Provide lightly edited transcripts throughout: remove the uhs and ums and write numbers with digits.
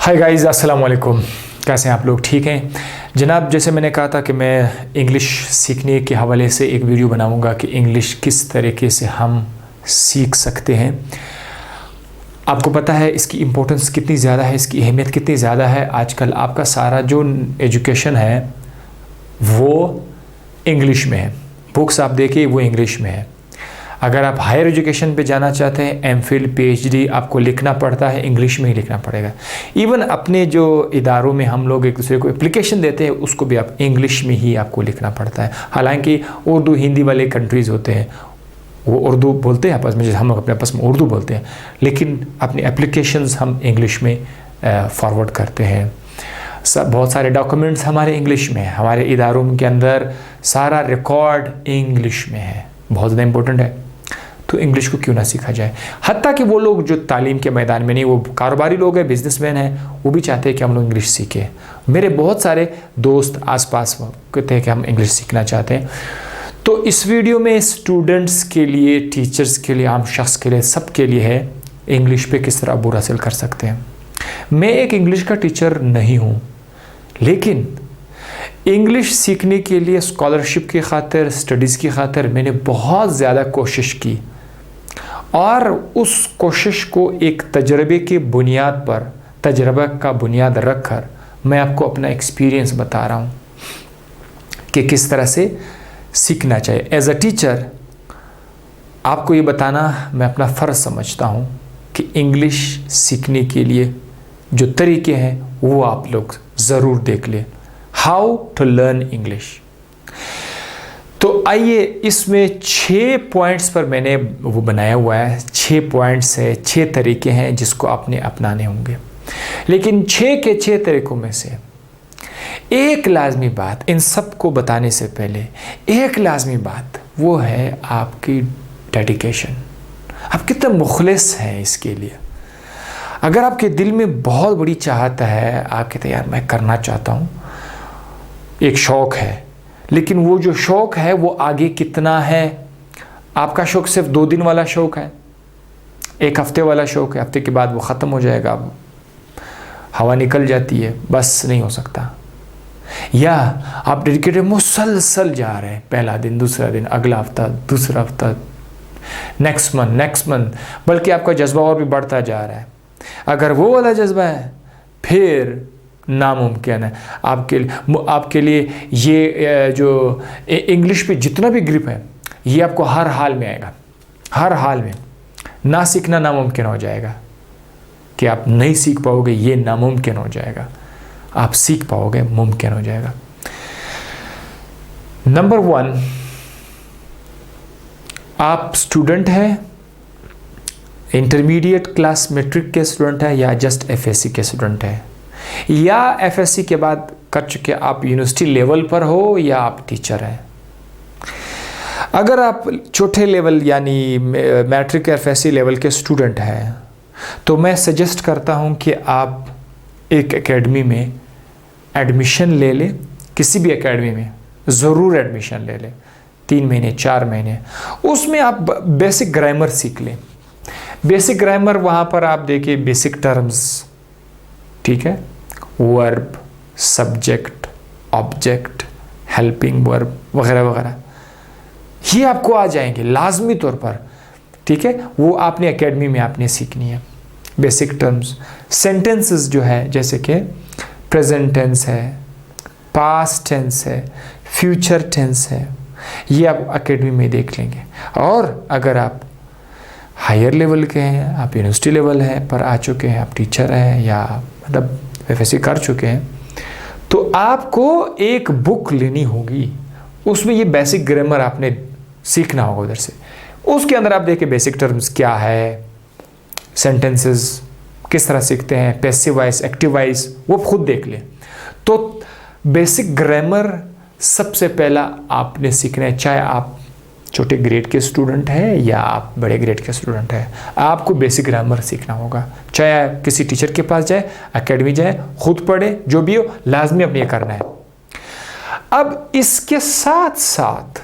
Hi guys, अस्सलाम वालेकुम। कैसे हैं आप लोग? ठीक हैं जनाब। जैसे मैंने कहा था कि मैं इंग्लिश सीखने के हवाले से एक वीडियो बनाऊंगा कि इंग्लिश किस तरीके से हम सीख सकते हैं। आपको पता है इसकी इम्पोर्टेंस कितनी ज़्यादा है, इसकी अहमियत कितनी ज़्यादा है। आजकल आपका सारा जो एजुकेशन है वो इंग्लिश में है। बुक्स आप देखिए वो इंग्लिश में है। अगर आप हायर एजुकेशन पे जाना चाहते हैं, एमफिल पीएचडी, आपको लिखना पड़ता है इंग्लिश में ही लिखना पड़ेगा। इवन अपने जो इदारों में हम लोग एक दूसरे को एप्लीकेशन देते हैं उसको भी आप इंग्लिश में ही आपको लिखना पड़ता है। हालांकि उर्दू हिंदी वाले कंट्रीज़ होते हैं वो उर्दू बोलते हैं आपस में, जैसे हम लोग अपने आपस में उर्दू बोलते हैं, लेकिन अपनी एप्लीकेशंस हम इंग्लिश में फॉरवर्ड करते हैं। बहुत सारे डॉक्यूमेंट्स हमारे इंग्लिश में है, हमारे इदारों के अंदर सारा रिकॉर्ड इंग्लिश में है, बहुत ज़्यादा इंपॉर्टेंट है। तो इंग्लिश को क्यों ना सीखा जाए। हत्ता कि वो लोग जो तालीम के मैदान में नहीं, वो कारोबारी लोग हैं, बिजनेसमैन हैं, वो भी चाहते हैं कि हम लोग इंग्लिश सीखें। मेरे बहुत सारे दोस्त आसपास कहते हैं कि हम इंग्लिश सीखना चाहते हैं। तो इस वीडियो में स्टूडेंट्स के लिए, टीचर्स के लिए, आम शख्स के लिए, सब के लिए है इंग्लिश पे किस तरह अबूर हासिल कर सकते हैं। मैं एक इंग्लिश का टीचर नहीं हूँ, लेकिन इंग्लिश सीखने के लिए स्कॉलरशिप की खातिर, स्टडीज़ की खातिर मैंने बहुत ज़्यादा कोशिश की और उस कोशिश को एक तजर्बे की बुनियाद पर, तजर्बा का बुनियाद रख कर मैं आपको अपना एक्सपीरियंस बता रहा हूँ कि किस तरह से सीखना चाहिए। एज अ टीचर आपको ये बताना मैं अपना फ़र्ज़ समझता हूँ कि इंग्लिश सीखने के लिए जो तरीके हैं वो आप लोग ज़रूर देख लें। How to learn English. तो आइए, इसमें 6 पॉइंट्स पर मैंने वो बनाया हुआ है। 6 पॉइंट्स है, 6 तरीके हैं जिसको आपने अपनाने होंगे। लेकिन 6 के 6 तरीकों में से एक लाजमी बात, इन सब को बताने से पहले एक लाजमी बात, वो है आपकी डेडिकेशन। आप कितना मुखलिस हैं इसके लिए। अगर आपके दिल में बहुत बड़ी चाहत है, आप कहते हैं यार मैं करना चाहता हूँ, एक शौक़ है, लेकिन वो जो शौक़ है वो आगे कितना है। आपका शौक़ सिर्फ 2 दिन वाला शौक़ है, 1 हफ्ते वाला शौक़ है, हफ्ते के बाद वो ख़त्म हो जाएगा, हवा निकल जाती है, बस नहीं हो सकता। या आप डेडिकेटेड मुसलसल जा रहे हैं, पहला दिन, दूसरा दिन, अगला हफ्ता, दूसरा हफ्ता, नेक्स्ट मंथ, बल्कि आपका जज्बा और भी बढ़ता जा रहा है। अगर वो वाला जज्बा है फिर नामुमकिन है आपके लिए ये जो इंग्लिश पे जितना भी ग्रिप है ये आपको हर हाल में आएगा। हर हाल में ना सीखना नामुमकिन हो जाएगा कि आप नहीं सीख पाओगे, ये नामुमकिन हो जाएगा। आप सीख पाओगे, मुमकिन हो जाएगा। नंबर 1, आप स्टूडेंट हैं, इंटरमीडिएट क्लास मैट्रिक के स्टूडेंट हैं या जस्ट एफएससी के स्टूडेंट हैं, या एफएससी के बाद कर चुके आप यूनिवर्सिटी लेवल पर हो, या आप टीचर हैं। अगर आप छोटे लेवल यानी मैट्रिक या एफएससी लेवल के स्टूडेंट हैं तो मैं सजेस्ट करता हूं कि आप एक एकेडमी में एडमिशन ले लें। किसी भी एकेडमी में ज़रूर एडमिशन ले लें, 3 महीने 4 महीने। उसमें आप बेसिक ग्रामर सीख लें। बेसिक ग्रामर वहाँ पर आप देखिए, बेसिक टर्म्स, ठीक है, verb, subject, object, helping verb वगैरह वगैरह, ये आपको आ जाएंगे लाजमी तौर पर, ठीक है। वो आपने एकेडमी में आपने सीखनी है। बेसिक टर्म्स, सेंटेंसेस जो है, जैसे कि प्रेजेंट टेंस है, पास्ट टेंस है, फ्यूचर टेंस है, ये आप एकेडमी में देख लेंगे। और अगर आप हायर लेवल के हैं, आप यूनिवर्सिटी लेवल है पर आ चुके हैं, आप टीचर हैं या मतलब एफएससी कर चुके हैं, तो आपको एक बुक लेनी होगी, उसमें ये बेसिक ग्रामर आपने सीखना होगा उधर से। उसके अंदर आप देखिए बेसिक टर्म्स क्या है, सेंटेंसेस किस तरह सीखते हैं, पैसिव वॉइस, एक्टिव वॉइस, वो खुद देख लें। तो बेसिक ग्रामर सबसे पहला आपने सीखना है, चाहे आप छोटे ग्रेड के स्टूडेंट हैं या आप बड़े ग्रेड के स्टूडेंट हैं, आपको बेसिक ग्रामर सीखना होगा। चाहे आप किसी टीचर के पास जाए, एकेडमी जाए, खुद पढ़े, जो भी हो, लाजमी अपने ये करना है। अब इसके साथ साथ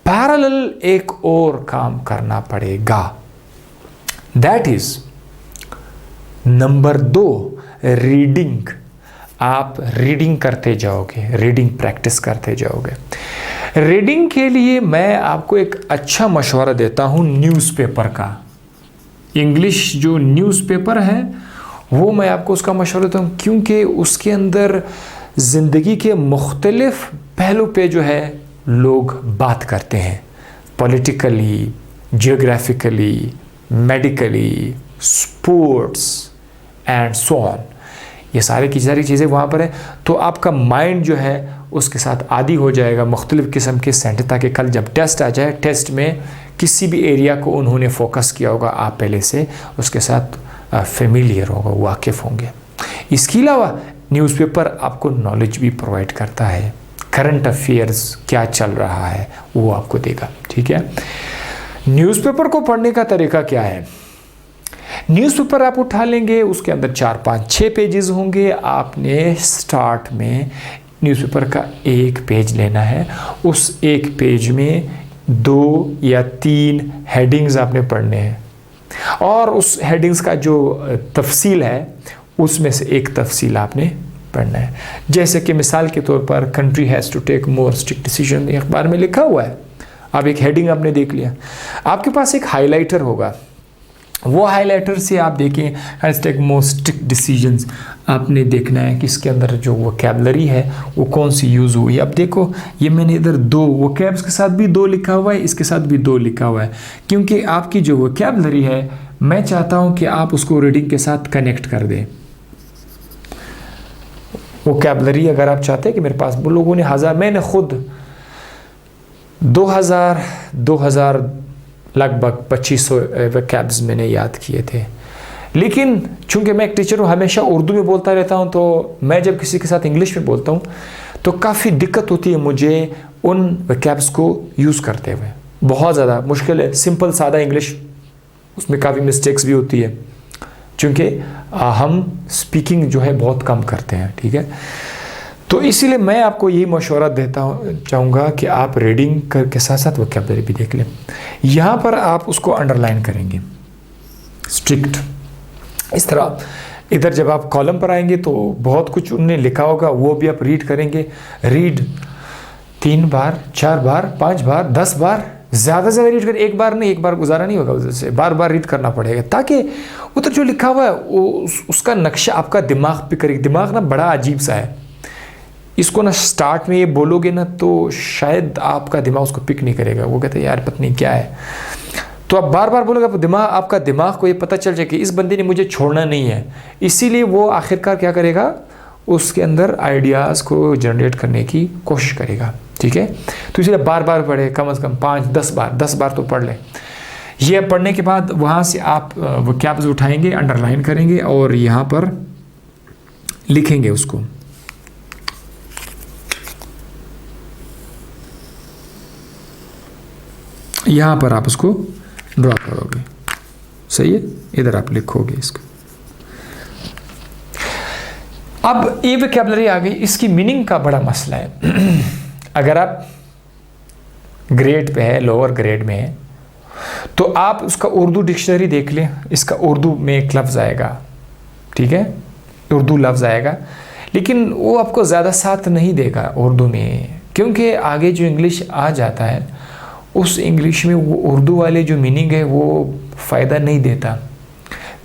पैरेलल एक और काम करना पड़ेगा, दैट इज नंबर 2 रीडिंग, आप रीडिंग करते जाओगे, रीडिंग प्रैक्टिस करते जाओगे। रीडिंग के लिए मैं आपको एक अच्छा मशवरा देता हूँ न्यूज़पेपर का। इंग्लिश जो न्यूज़पेपर है वो मैं आपको उसका मशवरा देता हूँ, क्योंकि उसके अंदर ज़िंदगी के मुख्तलिफ़ पहलू पे जो है लोग बात करते हैं, politically, geographically, medically, sports and so on. ये सारी की सारी चीज़ें वहाँ पर है। तो आपका माइंड जो है उसके साथ आदी हो जाएगा मुख्तलिफ़ किस्म के सेंटर, ताकि कल जब टेस्ट आ जाए, टेस्ट में किसी भी एरिया को उन्होंने फोकस किया होगा, आप पहले से उसके साथ फेमिलियर होगा, वाकिफ़ होंगे। इसके अलावा न्यूज़पेपर आपको नॉलेज भी प्रोवाइड करता है, करंट अफेयर्स क्या चल रहा है वो आपको देगा, ठीक है। न्यूज़पेपर को पढ़ने का तरीका क्या है? न्यूज़पेपर आप उठा लेंगे, उसके अंदर 4, 5, 6 पेजेस होंगे। आपने स्टार्ट में न्यूज़पेपर का एक पेज लेना है, उस एक पेज में 2 या 3 हेडिंग्स आपने पढ़ने हैं, और उस हेडिंग्स का जो तफसील है उसमें से एक तफसील आपने पढ़ना है। जैसे कि मिसाल के तौर पर country has to take more strict decision, अखबार में लिखा हुआ है। अब एक हेडिंग आपने देख लिया, आपके पास एक हाइलाइटर होगा, वो हाइलाइटर से आप देखें has take more strict decisions, आपने देखना है कि इसके अंदर जो वोकैबलरी है वो कौन सी यूज़ हुई है। अब देखो ये मैंने इधर 2 वोकैब्स के साथ भी 2 लिखा हुआ है, इसके साथ भी 2 लिखा हुआ है, क्योंकि आपकी जो वोकैबलरी है मैं चाहता हूँ कि आप उसको रीडिंग के साथ कनेक्ट कर दें। वोकैबलरी अगर आप चाहते हैं कि मेरे पास वो लोगों ने मैंने खुद 2000 लगभग 2500 वोकैब्स मैंने याद किए थे। लेकिन चूंकि मैं एक टीचर हूँ, हमेशा उर्दू में बोलता रहता हूँ, तो मैं जब किसी के साथ इंग्लिश में बोलता हूँ तो काफ़ी दिक्कत होती है मुझे उन वोकैब्स को यूज़ करते हुए। बहुत ज़्यादा मुश्किल है। सिंपल सादा इंग्लिश, उसमें काफ़ी मिस्टेक्स भी होती है, चूँकि हम स्पीकिंग जो है बहुत कम करते हैं, ठीक है। तो इसीलिए मैं आपको यही मशवरा देता चाहूँगा कि आप रीडिंग के साथ साथ वोकैबलरी भी देख लें। यहाँ पर आप उसको अंडरलाइन करेंगे स्ट्रिक्ट, इस तरह। इधर जब आप कॉलम पर आएंगे तो बहुत कुछ उन्होंने लिखा होगा, वो भी आप रीड करेंगे। रीड 3 बार, 4 बार, 5 बार, 10 बार, ज़्यादा से ज़्यादा रीड करें। एक बार नहीं, एक बार गुजारा नहीं होगा, उधर से बार बार रीड करना पड़ेगा, ताकि उधर जो लिखा हुआ है उसका नक्शा आपका दिमाग पे करेगा। दिमाग ना बड़ा अजीब सा है, इसको ना स्टार्ट में ये बोलोगे ना तो शायद आपका दिमाग उसको पिक नहीं करेगा, वो कहते हैं यार पता नहीं क्या है। तो आप बार बार बोलोगे, आपका दिमाग को ये पता चल जाए कि इस बंदे ने मुझे छोड़ना नहीं है, इसीलिए वो आखिरकार क्या करेगा, उसके अंदर आइडियाज़ को जनरेट करने की कोशिश करेगा, ठीक है। तो इसलिए बार बार पढ़े, कम से कम 5-10 बार तो पढ़ लें। ये पढ़ने के बाद वहाँ से आप वोकैब्स उठाएंगे, अंडरलाइन करेंगे और यहाँ पर लिखेंगे उसको। यहाँ पर आप उसको ड्रॉ करोगे, सही है। इधर आप लिखोगे इसको। अब ये वोकैबलरी आ गई, इसकी मीनिंग का बड़ा मसला है। अगर आप ग्रेड पे है, लोअर ग्रेड में है, तो आप उसका उर्दू डिक्शनरी देख लें। इसका उर्दू में एक लफ्ज़ आएगा, ठीक है, उर्दू लफ्ज़ आएगा, लेकिन वो आपको ज़्यादा साथ नहीं देगा उर्दू में, क्योंकि आगे जो इंग्लिश आ जाता है उस इंग्लिश में वो उर्दू वाले जो मीनिंग है वो फ़ायदा नहीं देता,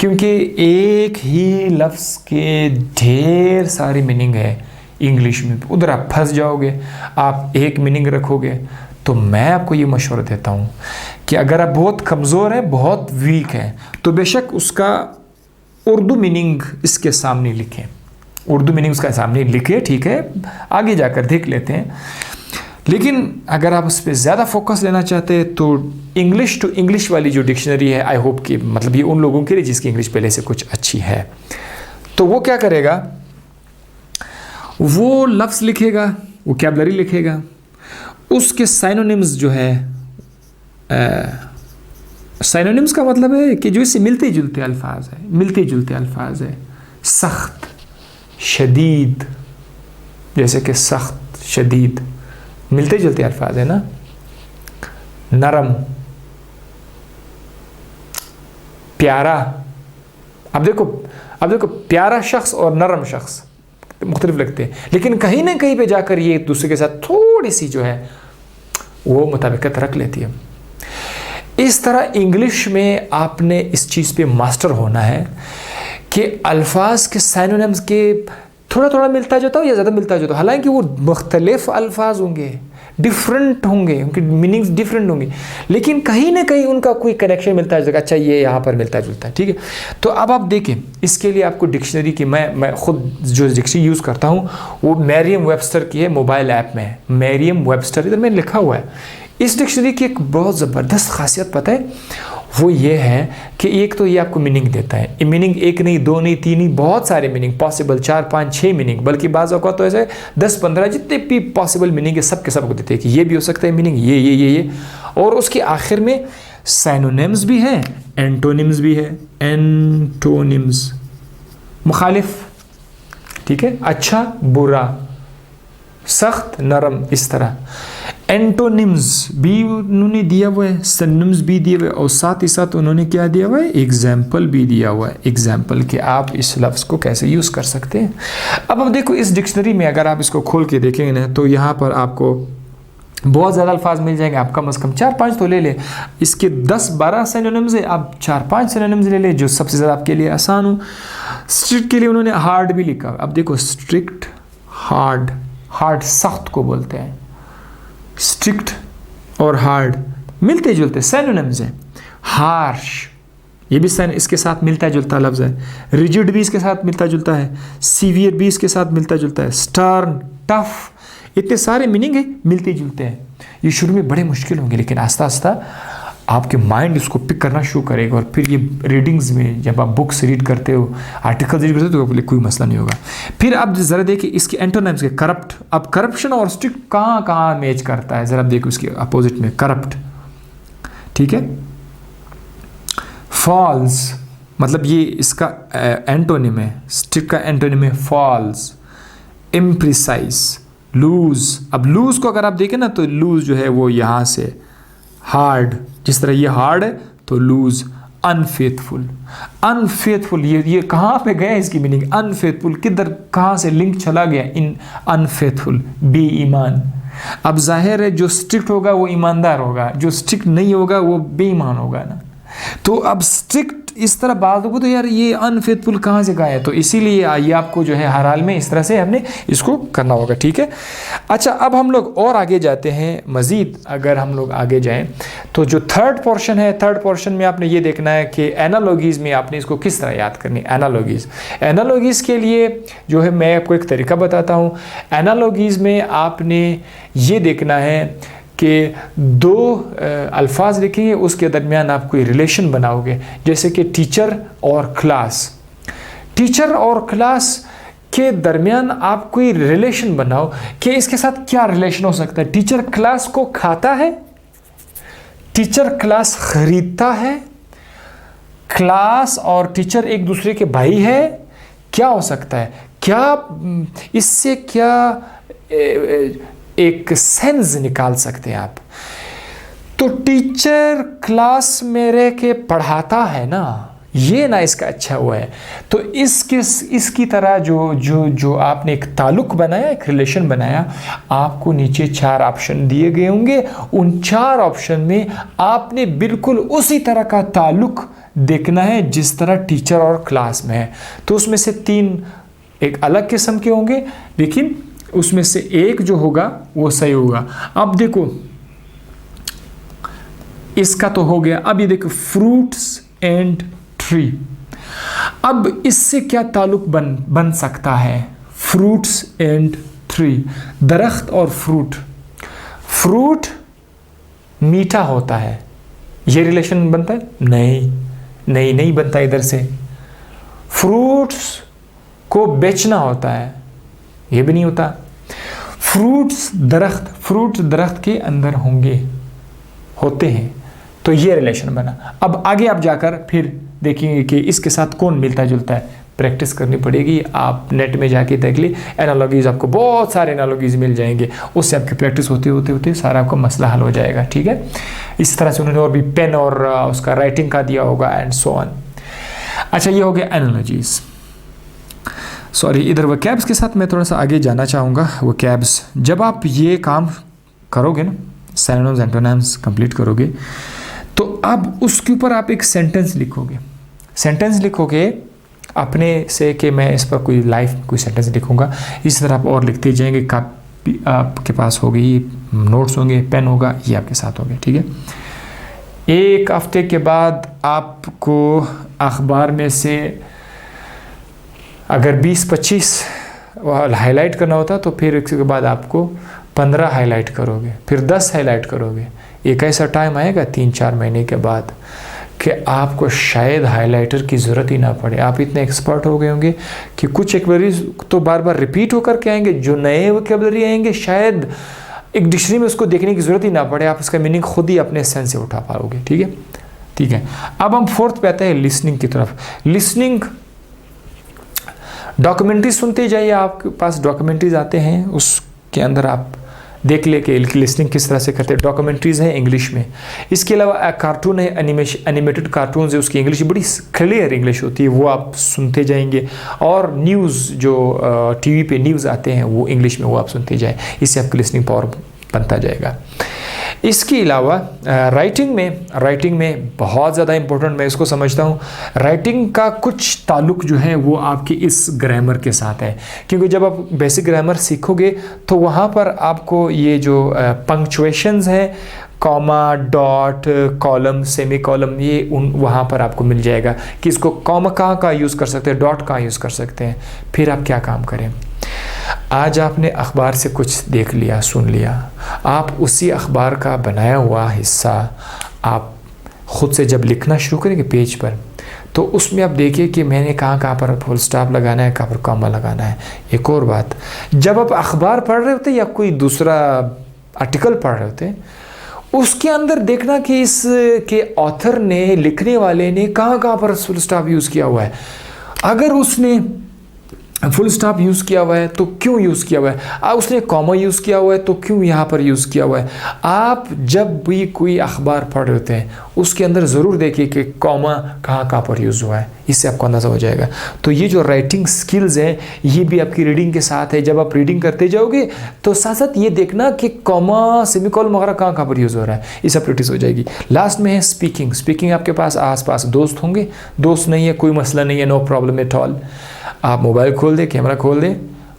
क्योंकि एक ही लफ्ज़ के ढेर सारे मीनिंग है इंग्लिश में। उधर आप फंस जाओगे, आप एक मीनिंग रखोगे। तो मैं आपको ये मशवरा देता हूँ कि अगर आप बहुत कमज़ोर हैं, बहुत वीक हैं, तो बेशक उसका उर्दू मीनिंग इसके सामने लिखें, उर्दू मीनिंग उसका सामने लिखे, ठीक है, आगे जाकर देख लेते हैं। लेकिन अगर आप उस पर ज़्यादा फोकस लेना चाहते हैं तो इंग्लिश टू इंग्लिश वाली जो डिक्शनरी है, आई होप कि मतलब ये उन लोगों के लिए जिसकी इंग्लिश पहले से कुछ अच्छी है, तो वो क्या करेगा, वो लफ्ज़ लिखेगा, वोकैबलरी लिखेगा, उसके साइनोनिम्स जो है, साइनोनिम्स का मतलब है कि जो इससे मिलते जुलते अल्फाज है, मिलते जुलते अल्फाज है। सख्त, शदीद, जैसे कि सख्त, शदीद मिलते जुलते अल्फाज है ना। नरम, प्यारा। अब देखो, अब देखो, प्यारा शख्स और नरम शख्स मुख्तलिफ लगते हैं, लेकिन कहीं ना कहीं पे जाकर ये एक दूसरे के साथ थोड़ी सी जो है वो मुताबिकत रख लेती है। इस तरह इंग्लिश में आपने इस चीज़ पे मास्टर होना है कि अल्फाज के साइनोनिम्स के थोड़ा थोड़ा मिलता जुलता हो या ज़्यादा मिलता जुलता हो, हालांकि वो मुख्तलिफ अल्फाज होंगे, डिफरेंट होंगे, उनके मीनिंग्स डिफरेंट होंगे, लेकिन कहीं ना कहीं उनका कोई कनेक्शन मिलता है। अच्छा, ये यहाँ पर मिलता जुलता है, ठीक है। तो अब आप देखें, इसके लिए आपको डिक्शनरी की, मैं खुद जो डिक्शनरी यूज़ करता हूँ वो मैरियम वेबस्टर की है, मोबाइल ऐप में मैरियम वेबस्टर इधर मैंने लिखा हुआ है। इस डिक्शनरी की एक बहुत ज़बरदस्त खासियत पता है, वो ये है कि एक तो ये आपको मीनिंग देता है। मीनिंग एक नहीं, दो नहीं, तीन नहीं, बहुत सारे मीनिंग पॉसिबल, 4, 5, 6 मीनिंग, बल्कि बाज़ औक़ात तो ऐसे 10, 15 जितने भी पॉसिबल मीनिंग है सब के सब को देते हैं कि ये भी हो सकता है मीनिंग, ये। और उसके आखिर में साइनोनिम्स भी हैं, एंटोनिम्स भी है। एंटोनिम्स मुखालिफ, ठीक है, अच्छा बुरा, सख्त नरम, इस तरह। एंटोनिम्स भी उन्होंने दिया हुआ है, सिनोनिम्स भी दिए हुए, और साथ ही साथ उन्होंने क्या दिया हुआ है, एग्जाम्पल भी दिया हुआ है। एग्जाम्पल कि आप इस लफ्ज़ को कैसे यूज़ कर सकते हैं। अब देखो, इस डिक्शनरी में अगर आप इसको खोल के देखेंगे ना, तो यहाँ पर आपको बहुत ज़्यादा अल्फाज मिल जाएंगे। आप कम से कम 4-5 तो ले लें। इसके 10-12 सिनोनिम्स है, आप 4-5 सिनोनिम्स ले लें जो सबसे ज़्यादा आपके लिए आसान हो। स्ट्रिक्ट के लिए उन्होंने हार्ड भी लिखा। अब देखो, स्ट्रिक्ट, हार्ड, हार्ड सख्त को बोलते हैं, स्ट्रिक्ट और हार्ड मिलते जुलते सिनोनिम्स हैं। हार्श, ये भी इसके साथ मिलता जुलता लफ्ज़ है। रिजिड भी इसके साथ मिलता जुलता है। सीवियर भी इसके साथ मिलता जुलता है। स्टर्न, टफ, इतने सारे मीनिंग है, मिलते जुलते हैं। ये शुरू में बड़े मुश्किल होंगे, लेकिन आस्ता आस्ता आपके माइंड इसको पिक करना शुरू करेगा, और फिर ये रीडिंग्स में जब आप बुक्स रीड करते हो, आर्टिकल्स रीड करते हो, तो कोई मसला नहीं होगा। फिर अब ज़रा देखिए इसके एंटोनिम्स के। करप्ट, अब करप्शन और स्ट्रिक्ट कहाँ कहाँ मैच करता है, ज़रा देखो इसके अपोजिट में करप्ट, ठीक है। फॉल्स, मतलब ये इसका एंटोनिम है, स्ट्रिक्ट का एंटोनिम है फॉल्स। इम्प्रिसाइज, लूज, अब लूज को अगर आप देखें ना, तो लूज जो है वो यहाँ से हार्ड, जिस तरह ये हार्ड है तो लूज। अनफेथफुल, अनफेथफुल, ये कहाँ पे गया इसकी मीनिंग, अनफेथफुल किधर कहाँ से लिंक चला गया, इन अनफेथफुल, बेईमान। अब जाहिर है जो स्ट्रिक्ट होगा वो ईमानदार होगा, जो स्ट्रिक्ट नहीं होगा वो बेईमान होगा ना। तो अब स्ट्रिक्ट इस तरह बात होगी तो यार ये अनफेथफुल कहाँ से गाया है, तो इसीलिए ये आपको जो है हर हाल में इस तरह से हमने इसको करना होगा, ठीक है। अच्छा, अब हम लोग और आगे जाते हैं। मज़ीद अगर हम लोग आगे जाएं तो जो थर्ड पोर्शन है, थर्ड पोर्शन में आपने ये देखना है कि एनालॉगीज़ में आपने इसको किस तरह याद करनी है। एनालॉगीज़ के लिए जो है मैं आपको एक तरीका बताता हूँ। एनालॉगीज़ में आपने ये देखना है कि दो अल्फाज लिखेंगे, उसके दरमियान आप कोई रिलेशन बनाओगे, जैसे कि टीचर और क्लास। टीचर और क्लास के दरमियान आप कोई रिलेशन बनाओ कि इसके साथ क्या रिलेशन हो सकता है। टीचर क्लास को खाता है, टीचर क्लास खरीदता है, क्लास और टीचर एक दूसरे के भाई है, क्या हो सकता है, क्या इससे क्या एक सेंस निकाल सकते हैं आप। तो टीचर क्लास में रह के पढ़ाता है ना, ये ना इसका अच्छा हुआ है। तो इसकी तरह जो आपने एक ताल्लुक बनाया, एक रिलेशन बनाया, आपको नीचे 4 ऑप्शन दिए गए होंगे। उन 4 ऑप्शन में आपने बिल्कुल उसी तरह का ताल्लुक देखना है जिस तरह टीचर और क्लास में है। तो उसमें से 3 एक अलग किस्म के होंगे, लेकिन उसमें से एक जो होगा वो सही होगा। अब देखो, इसका तो हो गया। अब ये देखो, फ्रूट्स एंड ट्री। अब इससे क्या ताल्लुक बन सकता है, फ्रूट्स एंड ट्री, दरख्त और फ्रूट। फ्रूट मीठा होता है, ये रिलेशन बनता है? नहीं बनता। इधर से फ्रूट्स को बेचना होता है, ये भी नहीं होता। फ्रूट्स दरख्त के अंदर होते हैं, तो ये रिलेशन बना। अब आगे आप जाकर फिर देखेंगे कि इसके साथ कौन मिलता जुलता है। प्रैक्टिस करनी पड़ेगी, आप नेट में जाके देख ली एनालॉगीज़, आपको बहुत सारे एनालॉगीज़ मिल जाएंगे। उससे आपकी प्रैक्टिस होते सारा आपका मसला हल हो जाएगा, ठीक है। इस तरह से उन्होंने और भी पेन और उसका राइटिंग का दिया होगा एंड सो ऑन। अच्छा, ये हो गया एनालॉजीज़। सॉरी, इधर वोकैब्स के साथ मैं थोड़ा सा आगे जाना चाहूँगा। वोकैब्स जब आप ये काम करोगे ना, सिनोनिम्स एंटोनिम्स कंप्लीट करोगे, तो अब उसके ऊपर आप एक सेंटेंस लिखोगे। सेंटेंस लिखोगे अपने से कि मैं इस पर कोई लाइफ कोई सेंटेंस लिखूँगा। इस तरह आप और लिखते जाएंगे। कापी आपके पास होगी, नोट्स होंगे, पेन होगा, ये आपके साथ होंगे, ठीक है। एक हफ्ते के बाद आपको अखबार में से अगर 20-25 हाईलाइट करना होता तो फिर इसके बाद आपको 15 हाईलाइट करोगे, फिर 10 हाईलाइट करोगे। एक ऐसा टाइम आएगा 3-4 महीने के बाद कि आपको शायद हाइलाइटर की ज़रूरत ही ना पड़े। आप इतने एक्सपर्ट हो गए होंगे कि कुछ वोकैबुलरीज तो बार बार रिपीट होकर के आएंगे, जो नए वोकैबुलरी आएंगे शायद एक डिक्शनरी में उसको देखने की ज़रूरत ही ना पड़े, आप उसका मीनिंग खुद ही अपने सेंस से उठा पाओगे, ठीक है। ठीक है, अब हम फोर्थ पे आते हैं, लिसनिंग की तरफ। लिसनिंग, डॉक्यूमेंट्री सुनते जाइए, आपके पास डॉक्यूमेंट्रीज आते हैं, उसके अंदर आप देख ले कि लिसनिंग किस तरह से करते हैं। डॉक्यूमेंट्रीज हैं इंग्लिश में, इसके अलावा कार्टून है, एनिमेटेड कार्टून है, उसकी इंग्लिश बड़ी क्लियर इंग्लिश होती है, वो आप सुनते जाएंगे। और न्यूज़ जो टीवी पे न्यूज़ आते हैं वो इंग्लिश में, वो आप सुनते जाएं, इससे आपकी लिसनिंग पावर बनता जाएगा। इसके अलावा राइटिंग में बहुत ज़्यादा इम्पोर्टेंट मैं इसको समझता हूँ, राइटिंग का कुछ ताल्लुक जो है वो आपके इस ग्रामर के साथ है। क्योंकि जब आप बेसिक ग्रामर सीखोगे तो वहाँ पर आपको ये जो पंक्चुएशंस हैं, comma, dot, column, semi column, ये वहाँ पर आपको मिल जाएगा कि इसको कॉमा कहाँ यूज़ कर सकते हैं, डॉट कहाँ यूज़ कर सकते हैं। फिर आप क्या काम करें, आज आपने अखबार से कुछ देख लिया, सुन लिया, आप उसी अखबार का बनाया हुआ हिस्सा आप ख़ुद से जब लिखना शुरू करेंगे पेज पर, तो उसमें आप देखिए कि मैंने कहाँ पर फुल स्टॉप लगाना है, कहाँ पर कॉमा लगाना है। एक और बात, जब आप अखबार पढ़ रहे होते या कोई दूसरा आर्टिकल पढ़ रहे होते, उसके अंदर देखना कि इस के ऑथर ने, लिखने वाले ने कहाँ पर फुल स्टॉप यूज़ किया हुआ है। अगर उसने फुल स्टॉप यूज़ किया हुआ है तो क्यों यूज़ किया हुआ है, उसने कॉमा यूज़ किया हुआ है तो क्यों यहाँ पर यूज़ किया हुआ है। आप जब भी कोई अखबार पढ़ रहे होते हैं उसके अंदर ज़रूर देखिए कि कॉमा कहाँ पर यूज़ हुआ है, इससे आपको अंदाज़ा हो जाएगा। तो ये जो राइटिंग स्किल्स हैं ये भी आपकी रीडिंग के साथ है। जब आप रीडिंग करते जाओगे तो साथ साथ ये देखना कि कॉमा, सेमीकोलन वगैरह कहाँ पर यूज़ हो रहा है, इससे प्रैक्टिस हो जाएगी। लास्ट में है स्पीकिंग। आपके पास आसपास दोस्त होंगे, दोस्त नहीं है कोई मसला नहीं है, नो प्रॉब्लम एट ऑल। आप मोबाइल खोल दें, कैमरा खोल दें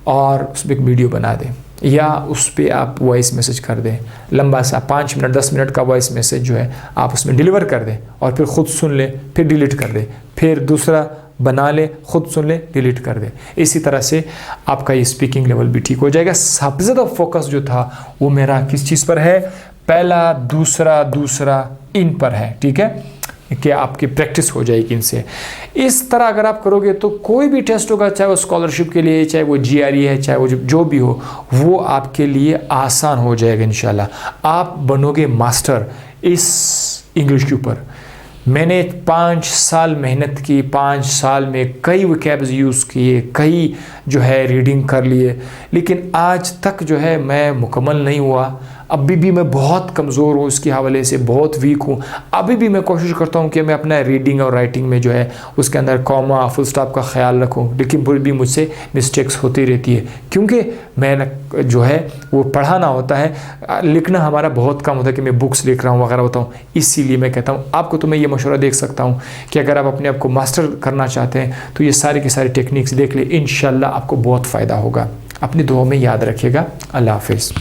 और उस पर एक वीडियो बना दें, या उस पर आप वॉइस मैसेज कर दें, लंबा सा 5 मिनट 10 मिनट का वॉइस मैसेज जो है आप उसमें डिलीवर कर दें, और फिर ख़ुद सुन लें, फिर डिलीट कर दें, फिर दूसरा बना लें, ख़ुद सुन लें, डिलीट कर दें। इसी तरह से आपका ये स्पीकिंग लेवल भी ठीक हो जाएगा। सबसे ज़्यादा फोकस जो था वो मेरा किस चीज़ पर है, पहला, दूसरा इन पर है, ठीक है, कि आपकी प्रैक्टिस हो जाएगी इनसे। इस तरह अगर आप करोगे तो कोई भी टेस्ट होगा, चाहे वो स्कॉलरशिप के लिए, चाहे वो GRE है, चाहे वो जो भी हो, वो आपके लिए आसान हो जाएगा इंशाल्लाह। आप बनोगे मास्टर इस इंग्लिश के ऊपर। मैंने 5 साल मेहनत की, 5 साल में कई वोकैब्स यूज़ किए, कई जो है रीडिंग कर लिए, लेकिन आज तक जो है मैं मुकम्मल नहीं हुआ। अभी भी मैं बहुत कमज़ोर हूँ, इसके हवाले से बहुत वीक हूँ। अभी भी मैं कोशिश करता हूँ कि मैं अपना रीडिंग और राइटिंग में जो है उसके अंदर कॉमा, फुल स्टॉप का ख्याल रखूँ, लेकिन फिर भी मुझसे मिस्टेक्स होती रहती है, क्योंकि मैं जो है वो पढ़ाना होता है, लिखना हमारा बहुत कम होता है कि मैं बुक्स लिख रहा हूँ वगैरह होता हूँ। इसीलिए मैं कहता हूँ आपको, तो मैं ये मशवरा देख सकता हूँ कि अगर आप अपने आप को मास्टर करना चाहते हैं तो ये सारी की सारी टेक्निक्स देख ले, इंशाल्लाह आपको बहुत फ़ायदा होगा। अपनी दुआ में याद रखिएगा। अल्लाह हाफिज़।